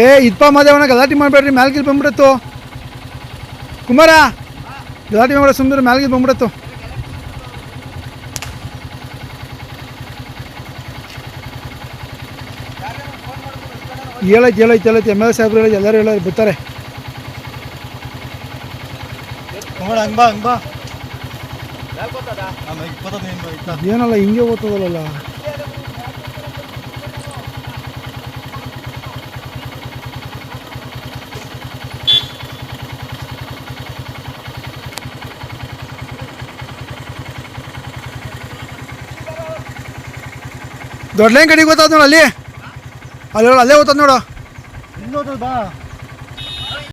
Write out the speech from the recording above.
ಏ ಇಪ್ಪ ಮಾದೇವಣ್ಣ ಗಲಾಟೆ ಮಾಡಬೇಡ್ರಿ, ಮ್ಯಾಲ್ಗಿಲ್ ಬಂದ್ಬಿಡತ್ತು. ಕುಮಾರ ಗಲಾಟೆ ಮಾಡಬೇಡ, ಸುಮ್ಮನೆ ಮ್ಯಾಲ್ಗಿಲ್ ಬಂದ್ಬಿಡತ್ತು. ಹೇಳೈತೆ ಎಮ್ ಎಲ್ ಸಾಹೇಬ್ರು ಹೇಳಿ, ಎಲ್ಲರೂ ಹೇಳೋರು ಬರ್ತಾರೆ. ಏನಲ್ಲ ಹಿಂಗೆ ಓದ್ತದಲ್ಲ. ದೊಡ್ಡ ಲೈನ್ ಕಡೆಗೆ ಗೊತ್ತಾದ ನೋಡು, ಅಲ್ಲಿ ಅಲ್ಲೇ ಓದ್ತದ ನೋಡು.